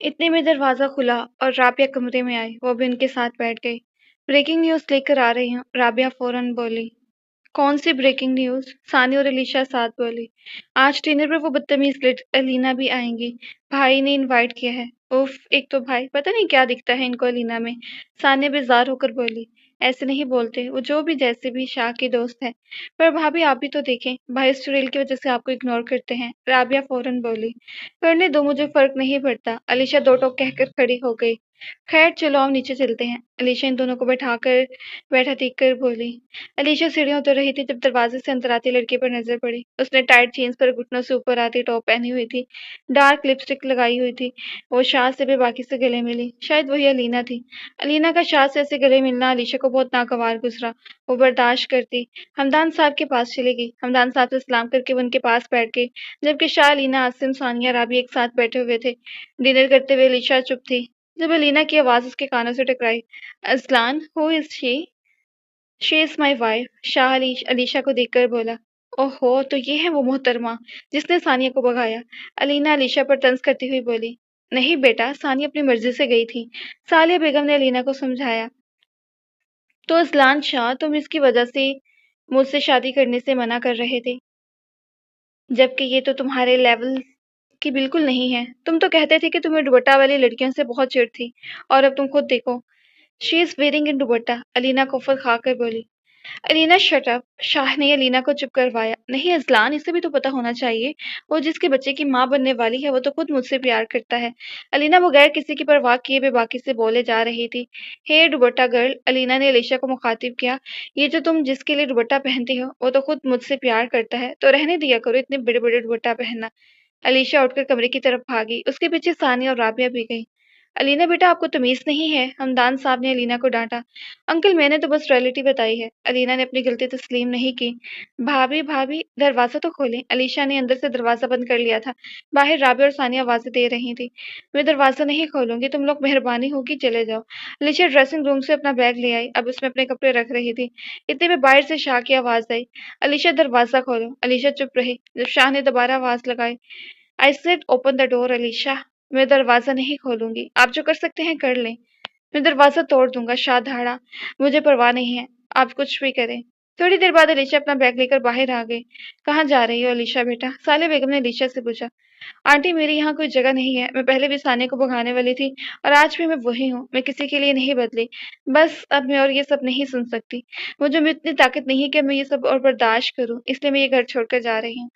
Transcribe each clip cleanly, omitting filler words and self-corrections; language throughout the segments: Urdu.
اتنے میں دروازہ کھلا اور رابعہ کمرے میں آئی، وہ بھی ان کے ساتھ بیٹھ گئی۔ بریکنگ نیوز لے کر آ رہی ہوں، رابعہ فوراً بولی۔ کون سی بریکنگ نیوز؟ ثانیہ اور علیشا ساتھ بولی۔ آج ڈنر پر وہ بدتمیز الینا بھی آئیں گی، بھائی نے انوائٹ کیا ہے۔ اف، ایک تو بھائی، پتہ نہیں کیا دکھتا ہے ان کو الینا میں، ثانیہ بیزار ہو کر بولی۔ ایسے نہیں بولتے، وہ جو بھی جیسے بھی شاہ کے دوست ہیں، پر بھابھی آپ بھی تو دیکھیں، بھائی اس چڑیل کی وجہ سے آپ کو اگنور کرتے ہیں، رابعہ فوراً بولی۔ کرنے دو، مجھے فرق نہیں پڑتا، علیشا دو ٹوک کہہ کر کھڑی ہو گئی۔ خیر چلو اب نیچے چلتے ہیں، علیشا ان دونوں کو بیٹھا دیکھ کر بولی۔ علیشا سیڑھیاں اتر رہی تھی جب دروازے سے اندر آتی لڑکی پر نظر پڑی۔ اس نے ٹائٹ جینس پر گھٹنوں سے اوپر آتی ٹاپ پہنی ہوئی تھی، ڈارک لپسٹک لگائی ہوئی تھی۔ وہ شاہ سے بھی باقی سے گلے ملی، شاید وہی الینا تھی۔ الینا کا شاہ سے ایسے گلے ملنا علیشا کو بہت ناگوار گزرا، وہ برداشت کرتی۔ حمدان صاحب کے پاس چلے گئی، حمدان صاحب سے سلام کر کے وہ ان کے پاس بیٹھ گئی، جبکہ شاہ، الینا، عاصم، ثانیہ، رابعہ ایک ساتھ بیٹھے ہوئے تھے۔ ڈنر کرتے ہوئے علیشا چپ تھی جب الینا کی آواز اس کے کانوں سے ٹکرائی۔ ازلان، ہو از شی؟ شی از مائی وائف، شاہ علیشا کو دیکھ کر بولا۔ اوہو، تو یہ ہے وہ محترمہ جس نے ثانیہ کو بھگایا؟ الینا علیشا پر طنز کرتی ہوئی بولی۔ نہیں بیٹا، ثانیہ اپنی مرضی سے گئی تھی، ثانیہ بیگم نے الینا کو سمجھایا۔ تو ازلان شاہ، تم اس کی وجہ سے مجھ سے شادی کرنے سے منع کر رہے تھے، جبکہ یہ تو تمہارے لیول کی بالکل نہیں ہے۔ تم تو کہتے تھے کہ تمہیں دوپٹہ والی لڑکیوں سے بہت چڑ تھی، اور اب تم خود دیکھو۔ شی از ویئرنگ ان دوپٹہ، الینا کفر کھا کر بولی۔ الینا شٹ اپ، شاہ نے الینا کو چپ کروایا۔ نہیں ازلان، اسے بھی تو پتا ہونا چاہیے، وہ جس کے بچے کی ماں بننے والی ہے وہ تو خود مجھ سے پیار کرتا ہے۔ الینا بغیر کسی کی پرواہ کیے بے باکی سے بولے جا رہی تھی۔ ہے دوپٹہ گرل، الینا نے علیشا کو مخاطب کیا، یہ جو تم جس کے لیے دوپٹہ پہنتی ہو وہ تو خود مجھ سے پیار کرتا ہے، تو رہنے دیا کرو اتنے بڑے بڑے دوپٹہ پہننا۔ علیشا اٹھ کر کمرے کی طرف بھاگی، اس کے پیچھے ثانیہ اور رابعہ بھی گئی۔ الینا بیٹا، آپ کو تمیز نہیں ہے، حمدان صاحب نے الینا کو ڈانٹا۔ انکل میں نے تو بس ریئلٹی بتائی ہے، الینا نے اپنی غلطی تسلیم نہیں کی۔ بھابھی دروازہ تو کھولیں، علیشا نے اندر سے دروازہ بند کر لیا تھا، باہر رابعہ اور ثانیہ آوازیں دے رہی تھی۔ میں دروازہ نہیں کھولوں گی، تم لوگ مہربانی ہوگی چلے جاؤ۔ علیشا ڈریسنگ روم سے اپنا بیگ لے آئی، اب اس میں اپنے کپڑے رکھ رہی تھی، اتنے میں باہر سے شاہ کی آواز آئی، علیشا دروازہ کھولو۔ علیشا چپ رہی جب شاہ نے دوبارہ آواز لگائی، آئی سیڈ اوپن دا ڈور علیشا۔ میں دروازہ نہیں کھولوں گی، آپ جو کر سکتے ہیں کر لیں۔ میں دروازہ توڑ دوں گا، شاہ دھاڑا۔ مجھے پرواہ نہیں ہے، آپ کچھ بھی کریں۔ تھوڑی دیر بعد علیشا اپنا بیگ لے کر باہر آ گئی۔ کہاں جا رہی ہو علیشا بیٹا؟ صالح بیگم نے علیشا سے پوچھا۔ آنٹی میری یہاں کوئی جگہ نہیں ہے، میں پہلے بھی ثانیہ کو بھگانے والی تھی اور آج بھی میں وہی ہوں، میں کسی کے لیے نہیں بدلی، بس اب میں اور یہ سب نہیں سن سکتی، مجھے میں اتنی طاقت نہیں کہ میں یہ سب اور برداشت کروں، اس لیے میں یہ گھر چھوڑ کر جا رہی ہوں،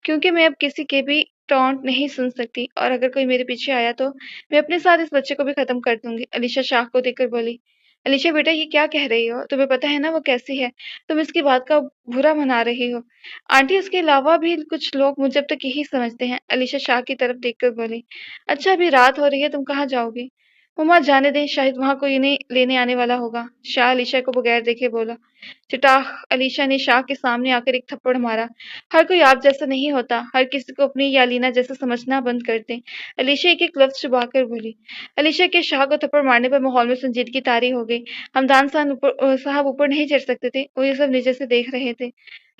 کیونکہ میں اب کسی کے بھی ٹونٹ نہیں سن سکتی، اور اگر کوئی میرے پیچھے آیا تو میں اپنے ساتھ اس بچے کو بھی ختم کر دوں گی۔ علیشا شاہ کو دیکھ کر بولی۔ علیشا بیٹا یہ کیا کہہ رہی ہو؟ تمہیں پتہ ہے نا وہ کیسی ہے، تم اس کی بات کا برا منا رہی ہو۔ آنٹی اس کے علاوہ بھی کچھ لوگ مجھے اب تک یہی سمجھتے ہیں، علیشا شاہ کی طرف دیکھ کر بولی۔ اچھا ابھی رات ہو رہی ہے، تم کہاں جاؤ گی؟ مما جانے دیں، شاید وہاں کوئی انہیں لینے آنے والا ہوگا، شاہ علیشا کو بغیر دیکھے بولا۔ چٹاخ، علیشا نے شاہ کے سامنے آ کر ایک تھپڑ مارا۔ ہر کوئی آپ جیسا نہیں ہوتا، ہر کسی کو اپنی یا لینا جیسا سمجھنا بند کر دیں، علیشا ایک ایک لفظ چبا کر بولی۔ علیشا کے شاہ کو تھپڑ مارنے پر ماحول میں سنجیدگی طاری ہو گئی۔ حمدان صاحب اوپر نہیں چڑھ سکتے تھے، وہ یہ سب نیچے سے دیکھ رہے تھے۔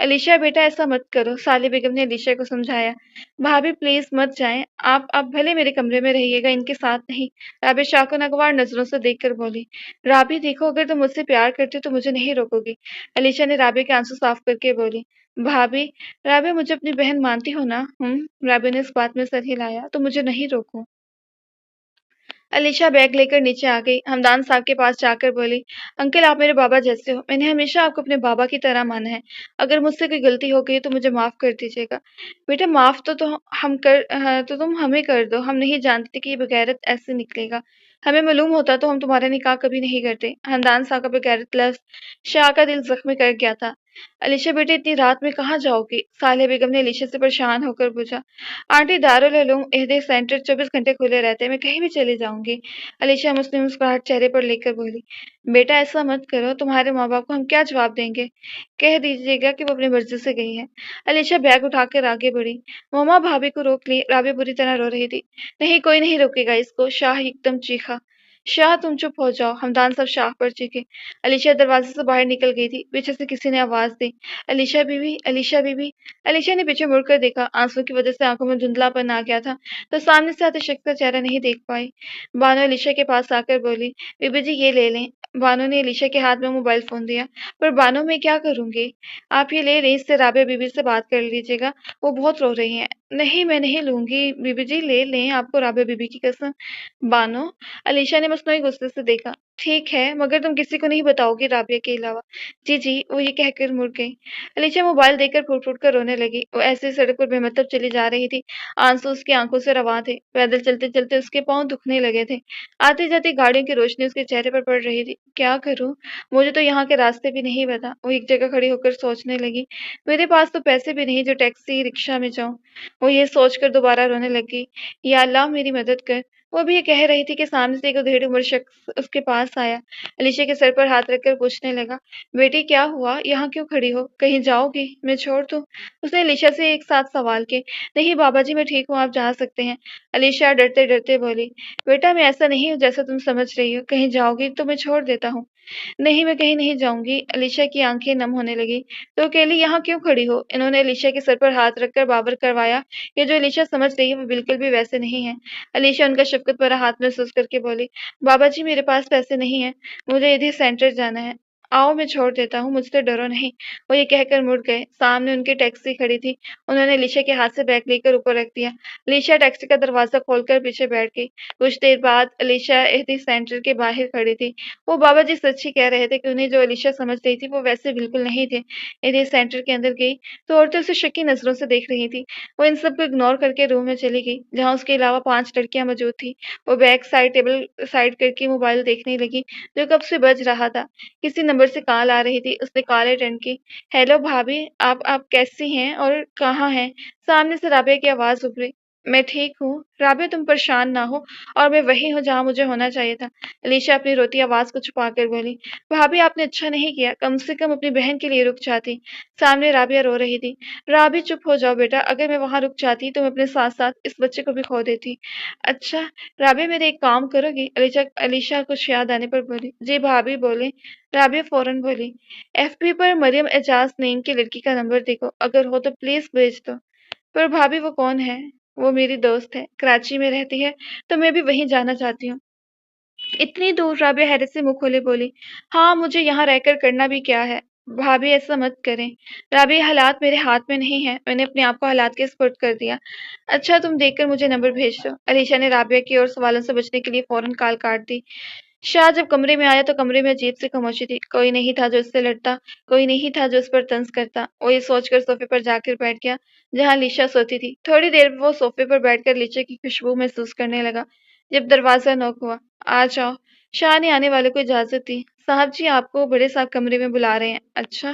علیشا بیٹا ایسا مت کرو، صالح بیگم نے علیشا کو سمجھایا۔ بھابھی پلیز مت جائیں، آپ بھلے میرے کمرے میں رہیے گا، ان کے ساتھ نہیں، رابعہ شاہ کو ناگوار نظروں سے دیکھ کر بولی۔ رابعہ دیکھو، اگر تم مجھ سے پیار کرتی ہو تو مجھے نہیں روکو گی، علیشا نے رابعہ کے آنسو صاف کر کے بولی۔ بھابھی، رابعہ مجھے اپنی بہن مانتی ہو نا؟ رابعہ نے اس بات میں سر ہلایا، تو مجھے نہیں روکو۔ علیشا بیگ لے کر نیچے آ گئی، حمدان صاحب کے پاس جا کر بولی۔ انکل آپ میرے بابا جیسے ہو، میں نے ہمیشہ آپ کو اپنے بابا کی طرح مانا ہے، اگر مجھ سے کوئی غلطی ہو گئی تو مجھے معاف کر دیجیے گا۔ بیٹا معاف تو تم ہمیں کر دو، ہم نہیں جانتے کہ یہ بغیرت ایسے نکلے گا، ہمیں معلوم ہوتا تو ہم تمہارا نکاح کبھی نہیں کرتے۔ حمدان صاحب کا بغیرت لفظ شاہ کا دل زخمی کر گیا تھا۔ علیشا بیٹے اتنی رات میں کہاں جاؤ گی؟ صالح بیگم نے علیشا سے پریشان ہو کر پوچھا۔ آنٹی دارالعلوم عہدے سینٹر 24 گھنٹے کھلے رہتے ہیں، میں کہیں بھی چلی جاؤں گی، علیشا مسلم مسکراہٹ چہرے پر لے کر بولی۔ بیٹا ایسا مت کرو، تمہارے ماں باپ کو ہم کیا جواب دیں گے، کہہ دیجیے گا کہ وہ اپنی مرضی سے گئی ہے۔ علیشا بیگ اٹھا کر آگے بڑھی۔ مما بھابھی کو روک لی، رابعہ بری طرح رو رہی تھی۔ نہیں کوئی نہیں روکے گا اس کو، شاہ ایک دم چیخا۔ شاہ تم چپ ہو جاؤ، ہمدان صاحب شاہ پر چیخے۔ علیشا دروازے سے باہر نکل گئی تھی، پیچھے سے کسی نے آواز دی، علیشا بی بی، علیشا بی بی۔ علیشا نے پیچھے مڑ کر دیکھا، آنسو کی وجہ سے آنکھوں میں دھندلا پن آ گیا تھا تو سامنے سے آتے شخص کا چہرہ نہیں دیکھ پائی۔ بانو علیشا کے پاس آ کر بولی، بی بی جی یہ لے لیں۔ بانو نے علیشا کے ہاتھ میں موبائل فون دیا۔ پر بانو میں کیا کروں گی؟ آپ یہ لے لیں، اس سے رابعہ بی بی سے بات کر لیجیے گا، وہ بہت رو رہی ہیں۔ نہیں میں نہیں لوں گی بی بی جی، لے لیں، آپ کو رابعہ بی بی کی قسم۔ بانو، علیشا نے مصنوعی غصے سے دیکھا۔ ٹھیک ہے، مگر تم کسی کو نہیں بتاؤ گی رابعہ کے علاوہ؟ جی جی، وہ یہ کہہ کر مڑ گئی۔ علیشا موبائل دے کر پھوٹ پھوٹ کر رونے لگی۔ وہ ایسے سڑک پر بے مطلب چلی جا رہی تھی، آنسو اس کی آنکھوں سے رواں تھے، پیدل چلتے چلتے اس کے پاؤں دکھنے لگے تھے، آتی جاتی گاڑیوں کی روشنی اس کے چہرے پر پڑ رہی تھی۔ کیا کروں؟ مجھے تو یہاں کے راستے بھی نہیں پتا۔ وہ ایک جگہ کھڑی ہو کر سوچنے لگی، میرے پاس تو پیسے بھی نہیں جو ٹیکسی رکشہ میں جاؤں۔ وہ یہ سوچ کر دوبارہ رونے لگی، یا اللہ میری مدد کر۔ وہ بھی یہ کہہ رہی تھی کہ سامنے سے ایک ادھیڑ عمر شخص اس کے پاس آیا، علیشا کے سر پر ہاتھ رکھ کر پوچھنے لگا، بیٹی کیا ہوا؟ یہاں کیوں کھڑی ہو؟ کہیں جاؤ گی؟ میں چھوڑ دوں؟ اس نے علیشا سے ایک ساتھ سوال کیے۔ نہیں بابا جی، میں ٹھیک ہوں، آپ جا سکتے ہیں۔ علیشا ڈرتے ڈرتے بولی، بیٹا میں ایسا نہیں ہوں جیسا تم سمجھ رہی ہو، کہیں جاؤ گی تو میں چھوڑ دیتا ہوں۔ نہیں میں کہیں نہیں جاؤں گی۔ علیشا کی آنکھیں نم ہونے لگی۔ تو اکیلی یہاں کیوں کھڑی ہو؟ انہوں نے علیشا کے سر پر ہاتھ رکھ کر باور کروایا کہ جو علیشا سمجھ رہی ہے وہ بالکل بھی ویسے نہیں ہے۔ علیشا ان کا شفقت بھرا ہاتھ محسوس کر کے بولی، بابا جی میرے پاس پیسے نہیں ہیں، مجھے ادھر سینٹر جانا ہے، آؤ میں چھوڑ دیتا ہوں، مجھ سے ڈرو نہیں۔ وہ یہ کہہ کر مڑ گئے۔ سامنے ان کی ٹیکسی کھڑی تھی، انہوں نے علیشا کے ہاتھ سے بیگ لے کر اوپر رکھ دیا۔ علیشا ٹیکسی کا دروازہ کھول کر پیچھے بیٹھ گئی۔ کچھ دیر بعد علیشا احدی سینٹر کے باہر کھڑی تھی۔ وہ بابا جی سچ ہی کہہ رہے تھے کہ انہیں جو علیشا سمجھ رہی تھی وہ ویسے بالکل نہیں تھے۔ احدی سینٹر کے اندر گئی تو عورتیں اسے شکی نظروں سے دیکھ رہی تھی۔ وہ ان سب کو اگنور کر کے روم میں چلی گئی جہاں اس کے علاوہ 5 لڑکیاں موجود تھیں۔ وہ بیک سائڈ ٹیبل سائڈ کر کے موبائل دیکھنے لگی جو کب سے بج رہا تھا۔ کسی نمبر سے کال آ رہی تھی، اس نے کال اٹینڈ کی۔ ہیلو بھابھی، آپ کیسی ہیں اور کہاں ہیں؟ سامنے سے رابعہ کی آواز ابھری۔ میں ٹھیک ہوں رابعہ، تم پریشان نہ ہو، اور میں وہی ہوں جہاں مجھے ہونا چاہیے تھا۔ علیشا اپنی روتی آواز کو چھپا کر بولی، بھابھی آپ نے اچھا نہیں کیا، کم سے کم اپنی بہن کے لیے رک جاتی۔ سامنے رابعہ رو رہی تھی۔ رابعہ چپ ہو جاؤ بیٹا، اگر میں وہاں رک جاتی تو میں اپنے ساتھ ساتھ اس بچے کو بھی کھو دیتی۔ اچھا رابعہ، میرے ایک کام کرو گی؟ علیشا کچھ یاد آنے پر بولی۔ جی بھابھی بولیں۔ رابعہ فوراً بولی، ایف بی پر مریم اعجاز نیم کی لڑکی کا نمبر دیکھو، اگر ہو تو پلیز بھیج دو۔ پر بھابھی وہ کون ہے؟ وہ میری دوست ہے، کراچی میں رہتی ہے، تو میں بھی وہیں جانا چاہتی ہوں۔ اتنی دور؟ رابعہ حیرت سے منہ کھولے بولی، ہاں مجھے یہاں رہ کر کرنا بھی کیا ہے؟ بھابھی ایسا مت کریں۔ رابعہ حالات میرے ہاتھ میں نہیں ہیں، میں نے اپنے آپ کو حالات کے سپرد کر دیا۔ اچھا تم دیکھ کر مجھے نمبر بھیج دو۔ علیشا نے رابعہ کی اور سوالوں سے بچنے کے لیے فوراً کال کاٹ دی۔ شاہ جب کمرے میں آیا تو کمرے میں عجیب سی خاموشی تھی، کوئی نہیں تھا جو اس سے لڑتا، کوئی نہیں تھا جو اس پر طنز کرتا۔ وہ یہ سوچ کر صوفے پر جا کر بیٹھ گیا جہاں علیشا سوتی تھی۔ تھوڑی دیر وہ صوفے پر بیٹھ کر علیشا کی خوشبو محسوس کرنے لگا جب دروازہ نوک ہوا۔ آ جاؤ۔ شاہ نے آنے والے کو اجازت دی۔ صاحب جی آپ کو بڑے صاحب کمرے میں بلا رہے ہیں۔ اچھا۔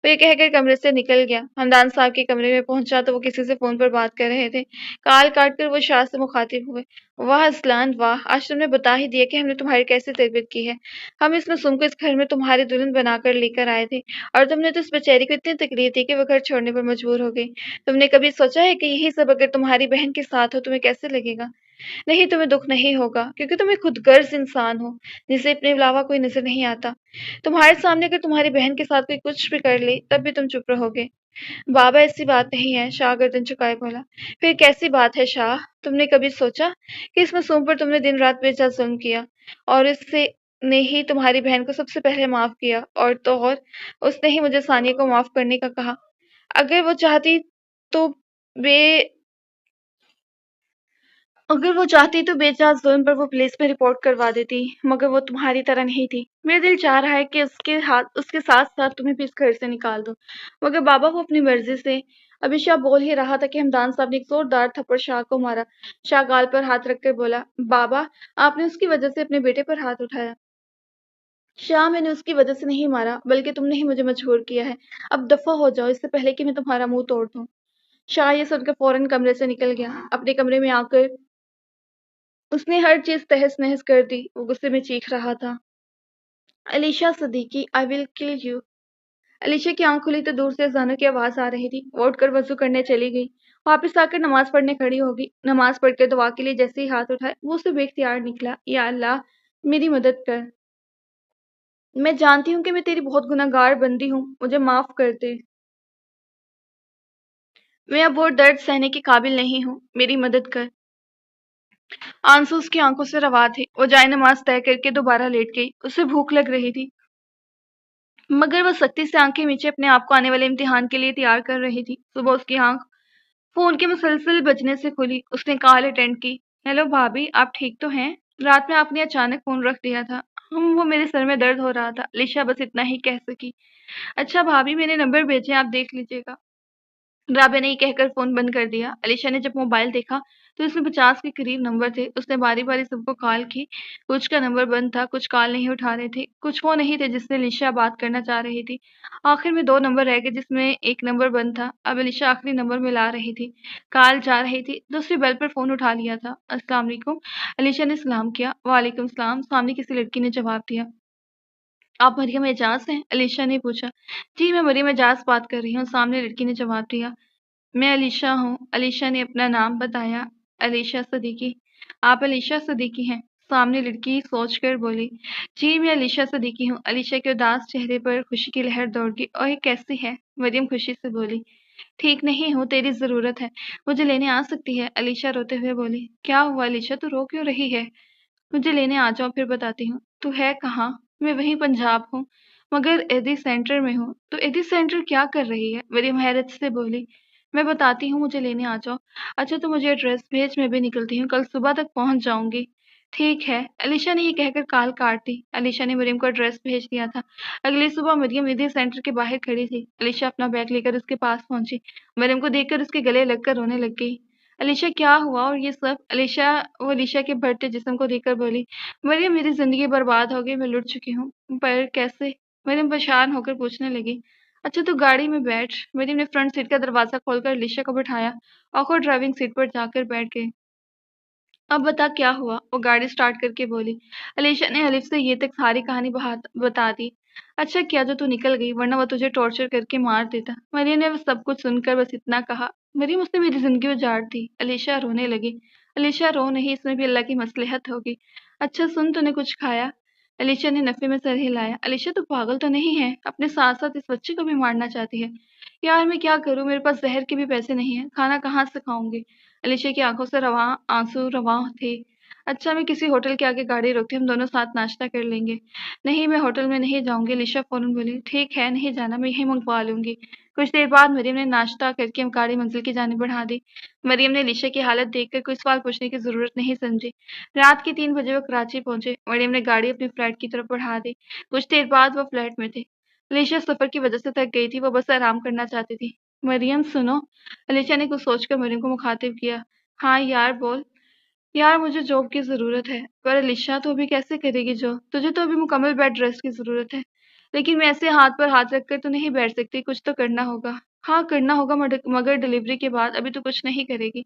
وہ یہ کہہ کر کمرے سے نکل گیا۔ ہمدان صاحب کے کمرے میں پہنچا تو وہ کسی سے فون پر بات کر رہے تھے۔ کال کاٹ کر وہ شاہ سے مخاطب ہوئے، واہ اسلان واہ، آج تم نے بتا ہی دیا کہ ہم نے تمہاری کیسی تربیت کی ہے۔ ہم اس معصوم کو اس گھر میں تمہاری دلہن بنا کر لے کر آئے تھے، اور تم نے تو اس بیچاری کو اتنی تکلیف دی کہ وہ گھر چھوڑنے پر مجبور ہو گئی۔ تم نے کبھی سوچا ہے کہ یہی سب اگر تمہاری بہن کے ساتھ ہو تمہیں کیسے لگے گا؟ نہیں تمہیں دکھ نہیں ہوگا، کیونکہ تم ایک خود غرض انسان ہو جسے اپنے علاوہ کوئی نظر نہیں آتا۔ تمہارے سامنے اگر تمہاری بہن کے ساتھ کوئی کچھ بھی کر لے تب بھی تم چپ رہو گے۔ بابا ایسی بات نہیں ہے، شاہ گردن جھکائے بولا۔ پھر کیسی بات ہے شاہ؟ تم نے کبھی سوچا کہ اس معصوم پر تم نے دن رات بے جا ظلم کیا، اور اس سے نے ہی تمہاری بہن کو سب سے پہلے معاف کیا، اور تو اور اس نے ہی مجھے ثانیہ کو معاف کرنے کا کہا۔ اگر وہ چاہتی تو بے جا ظلم پر وہ پولیس میں رپورٹ کروا دیتی، مگر وہ تمہاری طرح نہیں تھی۔ میرا دل چاہ رہا ہے کہ اس کے ساتھ ساتھ تمہیں بھی اس گھر سے نکال دوں، مگر بابا وہ اپنی مرضی سے۔ ابھی شاہ بول ہی رہا تھا کہ ہمدان صاحب نے ایک زوردار تھپڑ شاہ کو مارا۔ شاہ گال پر ہاتھ رکھ کر بولا، بابا آپ نے اس کی وجہ سے اپنے بیٹے پر ہاتھ اٹھایا۔ شاہ میں نے اس کی وجہ سے نہیں مارا، بلکہ تم نے ہی مجھے مجبور کیا ہے۔ اب دفع ہو جاؤ اس سے پہلے کہ میں تمہارا منہ توڑ دوں۔ شاہ یہ سن کر فوراً کمرے سے نکل گیا۔ اپنے کمرے میں آ کر اس نے ہر چیز تہس نہس کر دی۔ وہ غصے میں چیخ رہا تھا، علیشا صدیقی آئی ول کل یو۔ علیشا کی آنکھ کھلی تو دور سے اذانوں کی آواز آ رہی تھی۔ وہ اٹھ کر وضو کرنے چلی گئی، واپس آ کر نماز پڑھنے کھڑی ہوگی۔ نماز پڑھ کر دعا کے لیے جیسے ہی ہاتھ اٹھائے وہ اسے بے اختیار نکلا، یا اللہ میری مدد کر۔ میں جانتی ہوں کہ میں تیری بہت گناہگار بندی ہوں، مجھے معاف کر دے۔ میں اب اور درد سہنے کے قابل نہیں ہوں، میری مدد کر۔ آنسو اس کی آنکھوں سے روا تھے۔ وہ جائے نماز طے کر کے دوبارہ لیٹ گئی۔ اسے بھوک لگ رہی تھی، مگر وہ سختی سے آنکھیں میچے اپنے آپ کو آنے والے امتحان کے لیے تیار کر رہی تھی۔ صبح اس کی آنکھ فون کے مسلسل بجنے سے کھلی۔ اس نے کال اٹینڈ کی۔ ہیلو بھابی، آپ ٹھیک تو ہیں؟ رات میں آپ نے اچانک فون رکھ دیا تھا۔ وہ میرے سر میں درد ہو رہا تھا، علیشا بس اتنا ہی کہہ سکی۔ اچھا بھابی، میں نے نمبر بھیجے، آپ دیکھ لیجیے گا۔ رابعہ نے یہ کہہ کر فون بند کر دیا۔ علیشا نے جب موبائل دیکھا تو اس میں 50 کے قریب نمبر تھے۔ اس نے باری باری سب کو کال کی، کچھ کا نمبر بند تھا، کچھ کال نہیں اٹھا رہے تھے، کچھ وہ نہیں تھے جس سے علیشا بات کرنا چاہ رہی تھی۔ آخر میں 2 نمبر رہ گئے جس میں ایک نمبر بند تھا۔ اب علیشا آخری نمبر ملا رہی تھی، کال جا رہی تھی۔ دوسری بیل پر فون اٹھا لیا تھا۔ السلام علیکم، علیشا نے سلام کیا۔ وعلیکم السلام، سامنے کسی لڑکی نے جواب دیا۔ آپ مریم اعجاز ہیں؟ علیشا نے پوچھا۔ جی میں مریم اعجاز بات کر رہی ہوں، سامنے لڑکی نے جواب دیا۔ میں علیشا ہوں، علیشا نے اپنا نام بتایا۔ علیشا صدیقی، آپ علیشا صدیقی ہیں؟ سامنے لڑکی سوچ کر بولی۔ جی میں علیشا صدیقی ہوں۔ علیشا کے اداس چہرے پر خوشی کی لہر دوڑ گئی۔ اور یہ کیسی ہے؟ مریم خوشی سے بولی۔ ٹھیک نہیں ہوں، تیری ضرورت ہے، مجھے لینے آ سکتی ہے؟ علیشا روتے ہوئے بولی۔ کیا ہوا علیشا، تو رو کیوں رہی ہے؟ مجھے لینے آ جاؤ، پھر بتاتی ہوں۔ تو ہے کہاں؟ میں وہیں پنجاب ہوں، مگر ایدی سینٹر میں ہوں۔ تو ایدی سینٹر کیا کر رہی ہے؟ مریم حیرت سے بولی۔ میں بتاتی ہوں، مجھے لینے آ جاؤ۔ اچھا تو مجھے ایڈریس بھیج، میں بھی نکلتی ہوں، کل صبح تک پہنچ جاؤں گی۔ ٹھیک ہے، علیشا نے یہ کہہ کر کال کاٹ دی۔ علیشا نے مریم کو ایڈریس بھیج دیا تھا۔ اگلی صبح مریم ایدی سینٹر کے باہر کھڑی تھی۔ علیشا اپنا بیگ لے کر اس کے پاس پہنچی۔ مریم کو دیکھ کر اس کے گلے لگ کر رونے لگ گئی۔ علیشا کیا ہوا اور یہ سب؟ علیشا کے بڑھتے جسم کو دیکھ کر بولی۔ مریم میری زندگی برباد ہو گئی، میں لٹ چکی ہوں۔ پر کیسے؟ مریم پریشان ہو کر پوچھنے لگی۔ اچھا تو گاڑی میں بیٹھ۔ مریم نے فرنٹ سیٹ کا دروازہ کھول کر علیشا کو بٹھایا اور خود ڈرائیونگ سیٹ پر جا کر بیٹھ گئی۔ اب بتا کیا ہوا؟ وہ گاڑی سٹارٹ کر کے بولی۔ علیشا نے الف سے یہ تک ساری کہانی بتا دی۔ اچھا کیا جو تو نکل گئی، ورنہ وہ تجھے ٹارچر کر کے مار دیتا۔ مریم نے وہ سب کچھ سن کر بس اتنا کہا۔ مریم، اس نے میری زندگی اجاڑ دی۔ علیشا رونے لگی۔ علیشا رو نہیں، اس میں بھی اللہ کی مصلحت ہوگی۔ اچھا سن، تو نے کچھ کھایا؟ علیشا نے نفی میں سر ہلایا۔ علیشا تو پاگل تو نہیں ہے، اپنے ساتھ ساتھ اس بچے کو بھی مارنا چاہتی ہے؟ یار میں کیا کروں، میرے پاس زہر کے بھی پیسے نہیں ہیں، کھانا کہاں سے کھاؤں گی؟ علیشا کی آنکھوں سے آنسو رواں تھے۔ اچھا میں کسی ہوٹل کے آگے گاڑی روکتی ہوں، ہم دونوں ساتھ ناشتہ کر لیں گے۔ نہیں میں ہوٹل میں نہیں جاؤں گی، علیشا فوراً بولی۔ ٹھیک ہے نہیں جانا، میں یہیں منگوا لوں گی۔ کچھ دیر بعد مریم نے ناشتہ کر کے گاڑی منزل کی جانب بڑھا دی۔ مریم نے علیشا کی حالت دیکھ کر کوئی سوال پوچھنے کی ضرورت نہیں سمجھی۔ رات کے 3 بجے وہ کراچی پہنچے۔ مریم نے گاڑی اپنے فلیٹ کی طرف بڑھا دی۔ کچھ دیر بعد وہ فلیٹ میں تھے۔ علیشا سفر کی وجہ سے تھک گئی تھی، وہ بس آرام کرنا چاہتی تھی۔ مریم سنو، علیشا نے کچھ سوچ کر مریم کو مخاطب کیا۔ ہاں یار بول۔ یار مجھے جاب کی ضرورت ہے۔ پر علیشا تو ابھی کیسے کرے گی جاب؟ تجھے تو ابھی مکمل بیڈ ریسٹ کی ضرورت ہے۔ لیکن میں ایسے ہاتھ پر ہاتھ رکھ کر تو نہیں بیٹھ سکتی، کچھ تو کرنا ہوگا۔ ہاں کرنا ہوگا، مگر ڈلیوری کے بعد ابھی تو کچھ نہیں کرے گی۔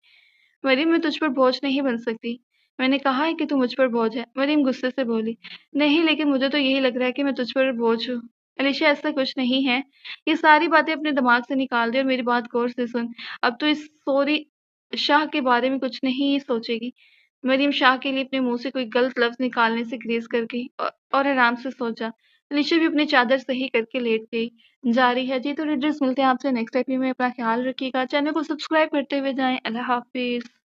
مریم میں تجھ پر بوجھ نہیں بن سکتی۔ میں نے کہا ہے کہ تو مجھ پر بوجھ ہے، مریم غصے سے بولی۔ نہیں لیکن مجھے تو یہی لگ رہا ہے کہ میں تجھ پر بوجھ ہوں۔ علیشا ایسا کچھ نہیں ہے، یہ ساری باتیں اپنے دماغ سے نکال دے اور میری بات غور سے سن۔ اب تو اس سوری شاہ کے بارے میں کچھ نہیں سوچے گی۔ مریم شاہ کے لیے اپنے منہ سے کوئی غلط لفظ نکالنے سے گریز کر گئی اور آرام سے سو جا۔ علیشا بھی اپنی چادر صحیح کر کے لیٹ گئی۔ جاری ہے جی، تو ریڈرز ملتے ہیں آپ سے نیکسٹ ایپی میں، اپنا خیال رکھیے گا، چینل کو سبسکرائب کرتے ہوئے جائیں۔ اللہ حافظ۔